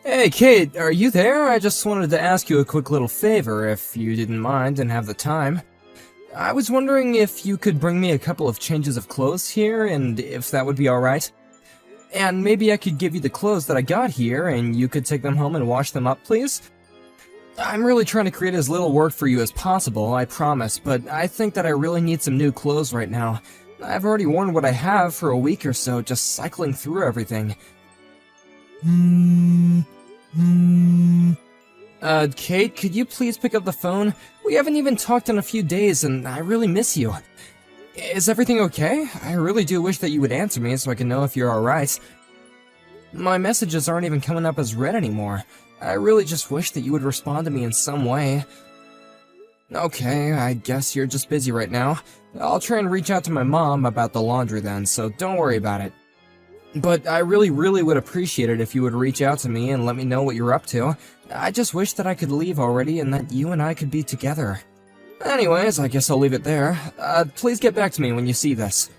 Hey, Kate, are you there? I just wanted to ask you a quick little favor, if you didn't mind and have the time. I was wondering if you could bring me a couple of changes of clothes here, and if that would be alright. And maybe I could give you the clothes that I got here, and you could take them home and wash them up, please? I'm really trying to create as little work for you as possible, I promise, but I think that I really need some new clothes right now. I've already worn what I have for a week or so, just cycling through everything. Kate, could you please pick up the phone? We haven't even talked in a few days, and I really miss you. Is everything okay? I really do wish that you would answer me so I can know if you're alright. My messages aren't even coming up as read anymore. I really just wish that you would respond to me in some way. Okay, I guess you're just busy right now. I'll try and reach out to my mom about the laundry then, so don't worry about it. But I really would appreciate it if you would reach out to me and let me know what you're up to. I just wish that I could leave already and that you and I could be together. Anyways, I guess I'll leave it there. Please get back to me when you see this.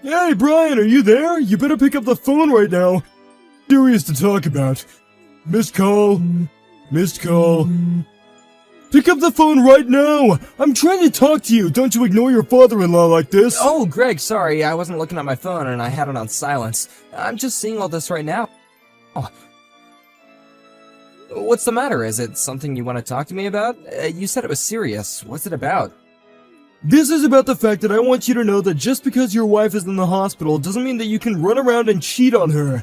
Hey, Brian, are you there? You better pick up the phone right now. Serious to talk about. Missed call. Missed call. Pick up the phone right now! I'm trying to talk to you! Don't you ignore your father-in-law like this! Oh, Greg, sorry, I wasn't looking at my phone and I had it on silence. I'm just seeing all this right now. Oh. What's the matter? Is it something you want to talk to me about? You said it was serious. What's it about? This is about the fact that I want you to know that just because your wife is in the hospital doesn't mean that you can run around and cheat on her.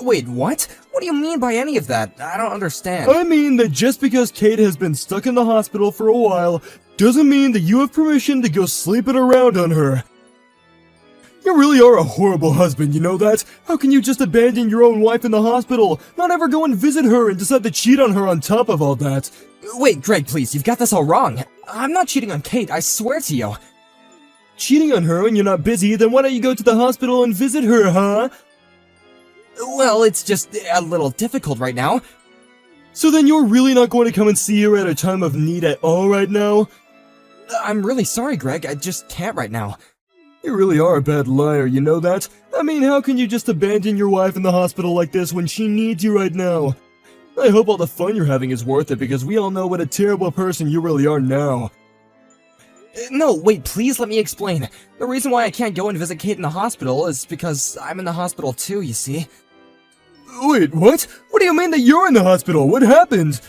Wait, what? What do you mean by any of that? I don't understand. I mean that just because Kate has been stuck in the hospital for a while doesn't mean that you have permission to go sleeping around on her. You really are a horrible husband, you know that? How can you just abandon your own wife in the hospital, not ever go and visit her and decide to cheat on her on top of all that? Wait, Greg, please, you've got this all wrong. I'm not cheating on Kate, I swear to you. Cheating on her and you're not busy, then why don't you go to the hospital and visit her, huh? Well, it's just a little difficult right now. So then you're really not going to come and see her at a time of need at all right now? I'm really sorry, Greg, I just can't right now. You really are a bad liar, you know that? I mean, how can you just abandon your wife in the hospital like this when she needs you right now? I hope all the fun you're having is worth it because we all know what a terrible person you really are now. No, wait, please let me explain. The reason why I can't go and visit Kate in the hospital is because I'm in the hospital too, you see. Wait, what? What do you mean that you're in the hospital? What happened?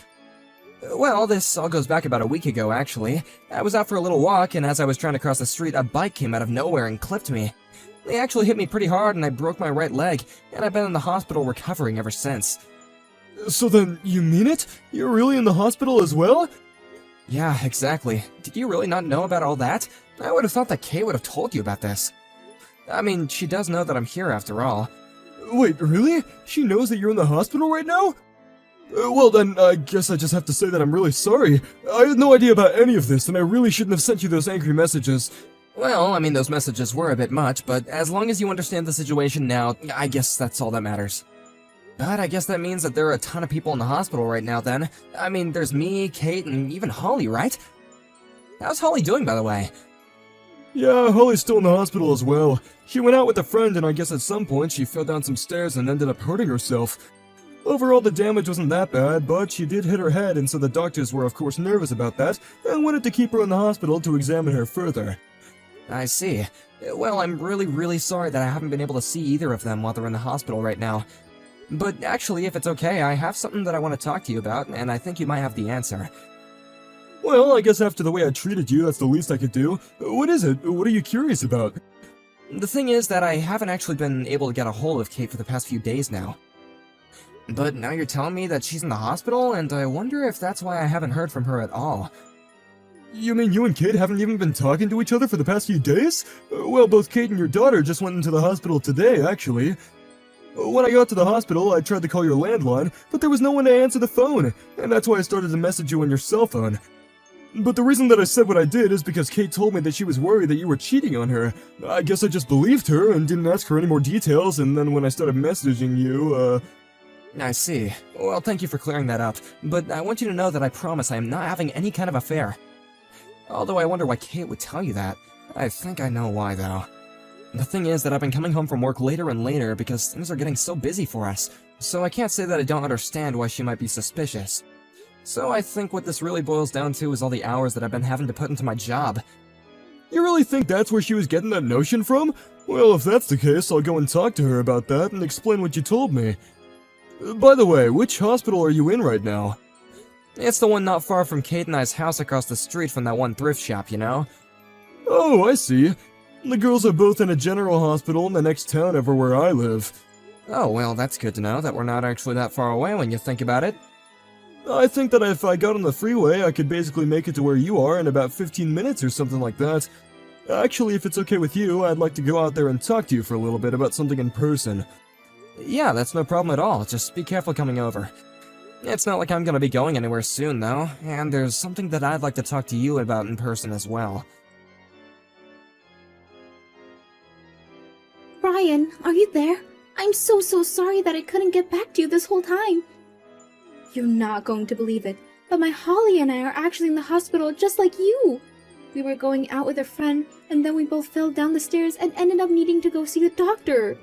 Well, this all goes back about a week ago, actually. I was out for a little walk, and as I was trying to cross the street, a bike came out of nowhere and clipped me. They actually hit me pretty hard, and I broke my right leg, and I've been in the hospital recovering ever since. So then, you mean it? You're really in the hospital as well? Yeah, exactly. Did you really not know about all that? I would have thought that Kay would have told you about this. I mean, she does know that I'm here after all. Wait, really? She knows that you're in the hospital right now? Well then, I guess I just have to say that I'm really sorry. I had no idea about any of this, and I really shouldn't have sent you those angry messages. Well, I mean, those messages were a bit much, but as long as you understand the situation now, I guess that's all that matters. But I guess that means that there are a ton of people in the hospital right now then. I mean, there's me, Kate, and even Holly, right? How's Holly doing, by the way? Yeah, Holly's still in the hospital as well. She went out with a friend and I guess at some point she fell down some stairs and ended up hurting herself. Overall, the damage wasn't that bad, but she did hit her head, and so the doctors were of course nervous about that and wanted to keep her in the hospital to examine her further. I see. Well, I'm really sorry that I haven't been able to see either of them while they're in the hospital right now. But actually, if it's okay, I have something that I want to talk to you about, and I think you might have the answer. Well, I guess after the way I treated you, that's the least I could do. What is it? What are you curious about? The thing is that I haven't actually been able to get a hold of Kate for the past few days now. But now you're telling me that she's in the hospital, and I wonder if that's why I haven't heard from her at all. You mean you and Kate haven't even been talking to each other for the past few days? Well, both Kate and your daughter just went into the hospital today, actually. When I got to the hospital, I tried to call your landline, but there was no one to answer the phone, and that's why I started to message you on your cell phone. But the reason that I said what I did is because Kate told me that she was worried that you were cheating on her. I guess I just believed her and didn't ask for any more details, and then when I started messaging you, I see. Well, thank you for clearing that up, but I want you to know that I promise I am not having any kind of affair. Although I wonder why Kate would tell you that. I think I know why, though. The thing is that I've been coming home from work later and later because things are getting so busy for us, so I can't say that I don't understand why she might be suspicious. So I think what this really boils down to is all the hours that I've been having to put into my job. You really think that's where she was getting that notion from? Well, if that's the case, I'll go and talk to her about that and explain what you told me. By the way, which hospital are you in right now? It's the one not far from Kate and I's house across the street from that one thrift shop, you know? Oh, I see. The girls are both in a general hospital in the next town over where I live. Oh, well, that's good to know that we're not actually that far away when you think about it. I think that if I got on the freeway, I could basically make it to where you are in about 15 minutes or something like that. Actually, if it's okay with you, I'd like to go out there and talk to you for a little bit about something in person. Yeah, that's no problem at all. Just be careful coming over. It's not like I'm gonna be going anywhere soon, though, and there's something that I'd like to talk to you about in person as well. Brian, are you there? I'm so sorry that I couldn't get back to you this whole time. You're not going to believe it, but my Holly and I are actually in the hospital just like you. We were going out with a friend, and then we both fell down the stairs and ended up needing to go see the doctor.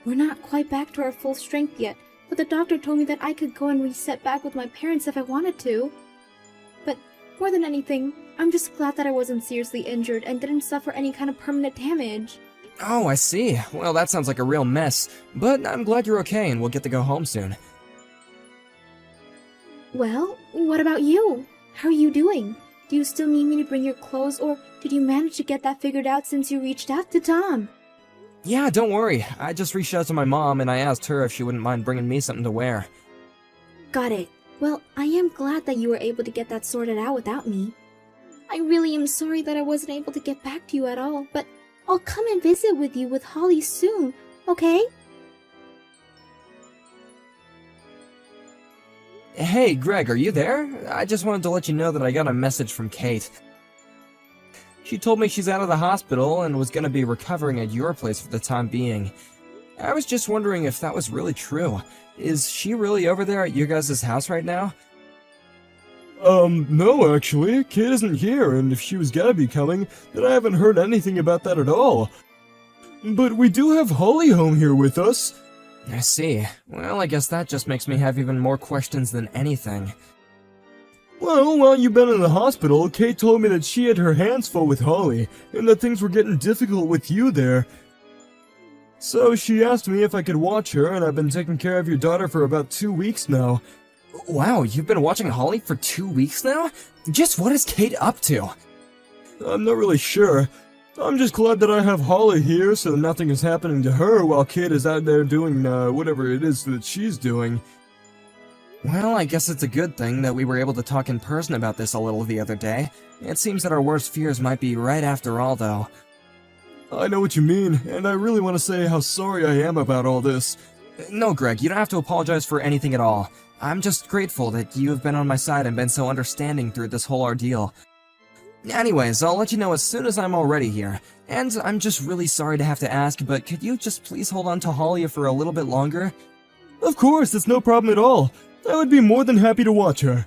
We're not quite back to our full strength yet, but the doctor told me that I could go and reset back with my parents if I wanted to. But more than anything, I'm just glad that I wasn't seriously injured and didn't suffer any kind of permanent damage. Oh, I see. Well, that sounds like a real mess, but I'm glad you're okay and we'll get to go home soon. Well, what about you? How are you doing? Do you still need me to bring your clothes, or did you manage to get that figured out since you reached out to Tom? Yeah, don't worry. I just reached out to my mom and I asked her if she wouldn't mind bringing me something to wear. Got it. Well, I am glad that you were able to get that sorted out without me. I really am sorry that I wasn't able to get back to you at all, but I'll come and visit with you with Holly soon, okay? Hey, Greg, are you there? I just wanted to let you know that I got a message from Kate. She told me she's out of the hospital and was gonna be recovering at your place for the time being. I was just wondering if that was really true. Is she really over there at your guys' house right now? No, actually. Kate isn't here, and if she was gonna be coming, then I haven't heard anything about that at all. But we do have Holly home here with us. I see. Well, I guess that just makes me have even more questions than anything. Well, while you've been in the hospital, Kate told me that she had her hands full with Holly, and that things were getting difficult with you there. So she asked me if I could watch her, and I've been taking care of your daughter for about 2 weeks now. Wow, you've been watching Holly for 2 weeks now? Just what is Kate up to? I'm not really sure. I'm just glad that I have Holly here so nothing is happening to her while Kate is out there doing, whatever it is that she's doing. Well, I guess it's a good thing that we were able to talk in person about this a little the other day. It seems that our worst fears might be right after all, though. I know what you mean, and I really want to say how sorry I am about all this. No, Greg, you don't have to apologize for anything at all. I'm just grateful that you have been on my side and been so understanding through this whole ordeal. Anyways, I'll let you know as soon as I'm all ready here. And I'm just really sorry to have to ask, but could you just please hold on to Holly for a little bit longer? Of course, it's no problem at all. I would be more than happy to watch her.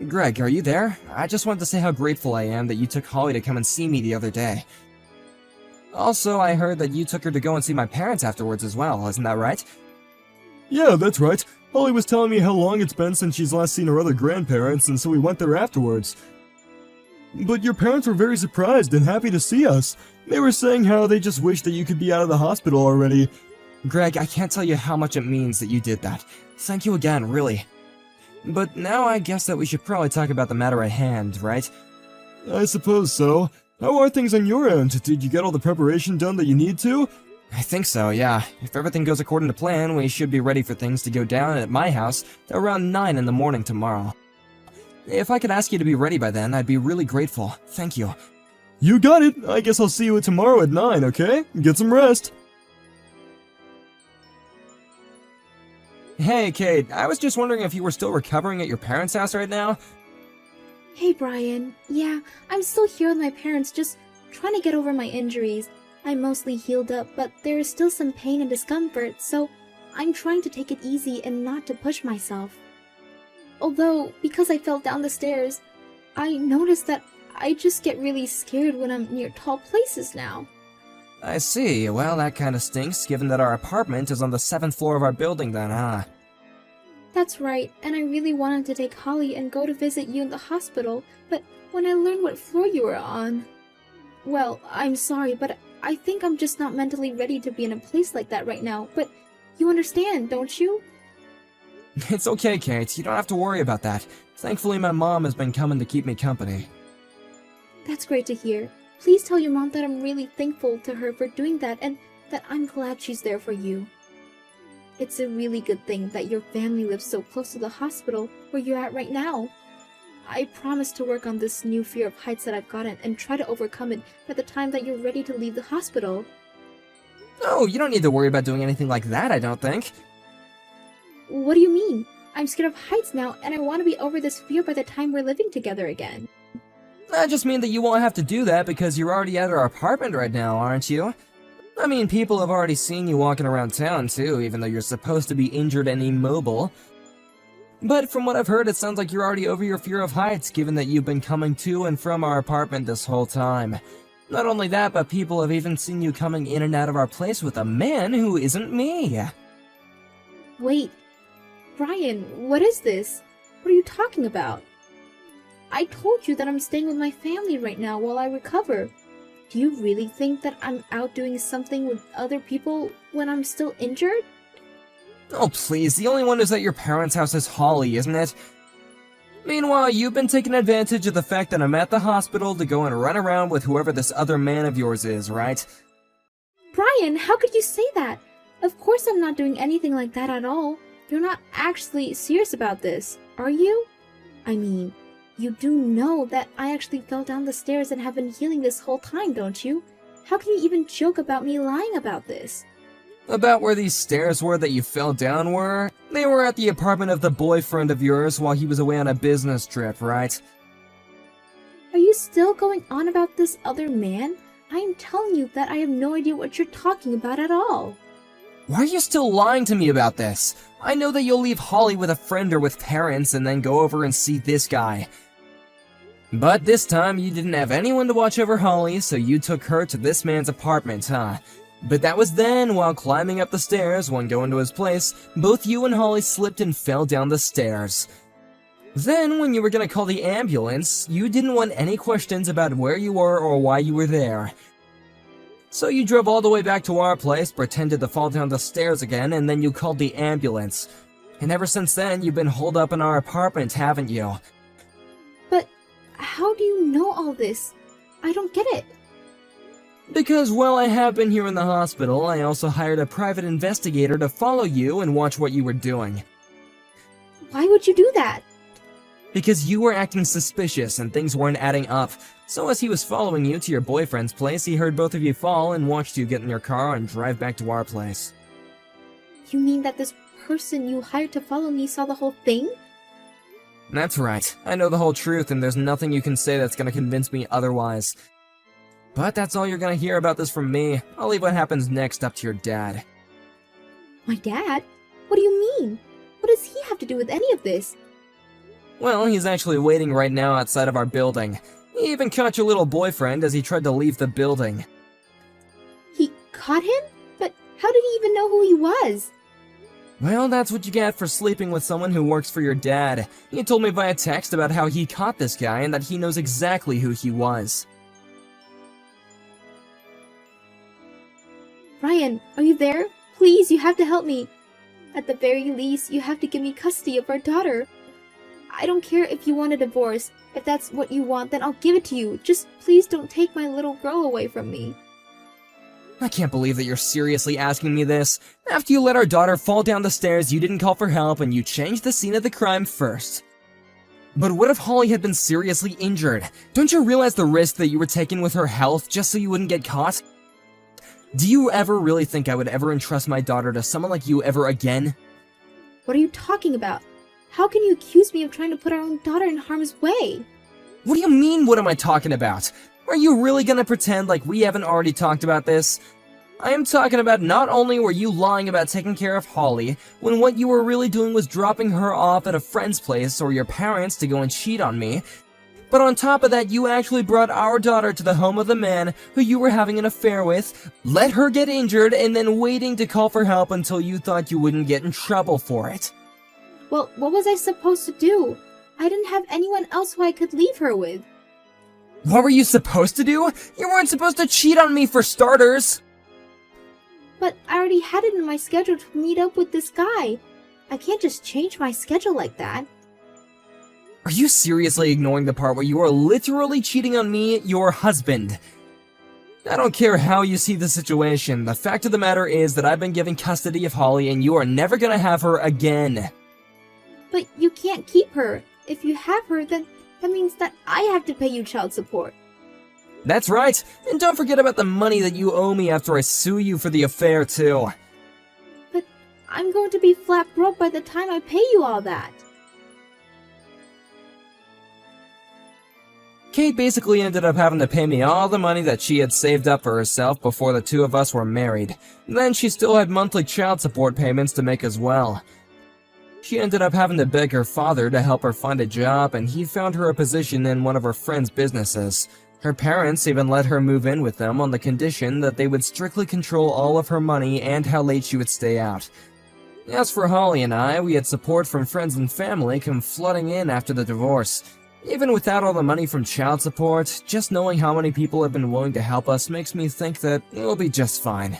Greg, are you there? I just wanted to say how grateful I am that you took Holly to come and see me the other day. Also, I heard that you took her to go and see my parents afterwards as well, isn't that right? Yeah, that's right. Holly was telling me how long it's been since she's last seen her other grandparents, and so we went there afterwards. But your parents were very surprised and happy to see us. They were saying how they just wished that you could be out of the hospital already. Greg, I can't tell you how much it means that you did that. Thank you again, really. But now I guess that we should probably talk about the matter at hand, right? I suppose so. How are things on your end? Did you get all the preparation done that you need to? I think so, yeah. If everything goes according to plan, we should be ready for things to go down at my house around 9 in the morning tomorrow. If I could ask you to be ready by then, I'd be really grateful. Thank you. You got it! I guess I'll see you tomorrow at 9, okay? Get some rest. Hey, Kate, I was just wondering if you were still recovering at your parents' house right now? Hey, Brian. Yeah, I'm still here with my parents, just trying to get over my injuries. I'm mostly healed up, but there is still some pain and discomfort, so I'm trying to take it easy and not to push myself. Although, because I fell down the stairs, I noticed that I just get really scared when I'm near tall places now. I see. Well, that kinda stinks, given that our apartment is on the 7th floor of our building then, huh? That's right, and I really wanted to take Holly and go to visit you in the hospital, but when I learned what floor you were on... Well, I'm sorry, but I think I'm just not mentally ready to be in a place like that right now, but you understand, don't you? It's okay, Kate. You don't have to worry about that. Thankfully, my mom has been coming to keep me company. That's great to hear. Please tell your mom that I'm really thankful to her for doing that and that I'm glad she's there for you. It's a really good thing that your family lives so close to the hospital where you're at right now. I promise to work on this new fear of heights that I've gotten and try to overcome it by the time that you're ready to leave the hospital. Oh, you don't need to worry about doing anything like that, I don't think. What do you mean? I'm scared of heights now and I want to be over this fear by the time we're living together again. I just mean that you won't have to do that because you're already at our apartment right now, aren't you? I mean, people have already seen you walking around town too, even though you're supposed to be injured and immobile. But from what I've heard, it sounds like you're already over your fear of heights, given that you've been coming to and from our apartment this whole time. Not only that, but people have even seen you coming in and out of our place with a man who isn't me. Wait, Brian, what is this? What are you talking about? I told you that I'm staying with my family right now while I recover. Do you really think that I'm out doing something with other people when I'm still injured? Oh please, the only one who's at your parents' house is Holly, isn't it? Meanwhile, you've been taking advantage of the fact that I'm at the hospital to go and run around with whoever this other man of yours is, right? Brian, how could you say that? Of course I'm not doing anything like that at all. You're not actually serious about this, are you? I mean, you do know that I actually fell down the stairs and have been healing this whole time, don't you? How can you even joke about me lying about this? About where these stairs were that you fell down were? They were at the apartment of the boyfriend of yours while he was away on a business trip, right? Are you still going on about this other man? I'm telling you that I have no idea what you're talking about at all. Why are you still lying to me about this? I know that you'll leave Holly with a friend or with parents and then go over and see this guy. But this time you didn't have anyone to watch over Holly, so you took her to this man's apartment, huh? But that was then, while climbing up the stairs, when going to his place, both you and Holly slipped and fell down the stairs. Then, when you were gonna call the ambulance, you didn't want any questions about where you were or why you were there. So you drove all the way back to our place, pretended to fall down the stairs again, and then you called the ambulance. And ever since then, you've been holed up in our apartment, haven't you? But how do you know all this? I don't get it. Because while I have been here in the hospital, I also hired a private investigator to follow you and watch what you were doing. Why would you do that? Because you were acting suspicious and things weren't adding up. So as he was following you to your boyfriend's place, he heard both of you fall and watched you get in your car and drive back to our place. You mean that this person you hired to follow me saw the whole thing? That's right. I know the whole truth and there's nothing you can say that's gonna convince me otherwise. But that's all you're gonna hear about this from me. I'll leave what happens next up to your dad. My dad? What do you mean? What does he have to do with any of this? Well, he's actually waiting right now outside of our building. He even caught your little boyfriend as he tried to leave the building. He caught him? But how did he even know who he was? Well, that's what you get for sleeping with someone who works for your dad. He told me via text about how he caught this guy and that he knows exactly who he was. Ryan, are you there? Please, you have to help me. At the very least, you have to give me custody of our daughter. I don't care if you want a divorce. If that's what you want, then I'll give it to you. Just please don't take my little girl away from me. I can't believe that you're seriously asking me this. After you let our daughter fall down the stairs, you didn't call for help and you changed the scene of the crime first. But what if Holly had been seriously injured? Don't you realize the risk that you were taking with her health just so you wouldn't get caught? Do you ever really think I would ever entrust my daughter to someone like you ever again? What are you talking about? How can you accuse me of trying to put our own daughter in harm's way? What do you mean, what am I talking about? Are you really gonna pretend like we haven't already talked about this? I am talking about not only were you lying about taking care of Holly, when what you were really doing was dropping her off at a friend's place or your parents to go and cheat on me, but on top of that, you actually brought our daughter to the home of the man who you were having an affair with, let her get injured, and then waiting to call for help until you thought you wouldn't get in trouble for it. Well, what was I supposed to do? I didn't have anyone else who I could leave her with. What were you supposed to do? You weren't supposed to cheat on me for starters! But I already had it in my schedule to meet up with this guy. I can't just change my schedule like that. Are you seriously ignoring the part where you are literally cheating on me, your husband? I don't care how you see the situation, the fact of the matter is that I've been given custody of Holly and you are never gonna have her again. But you can't keep her. If you have her, then that means that I have to pay you child support. That's right, and don't forget about the money that you owe me after I sue you for the affair too. But I'm going to be flat broke by the time I pay you all that. Kate basically ended up having to pay me all the money that she had saved up for herself before the two of us were married. Then she still had monthly child support payments to make as well. She ended up having to beg her father to help her find a job, and he found her a position in one of her friend's businesses. Her parents even let her move in with them on the condition that they would strictly control all of her money and how late she would stay out. As for Holly and I, we had support from friends and family come flooding in after the divorce. Even without all the money from child support, just knowing how many people have been willing to help us makes me think that it'll be just fine.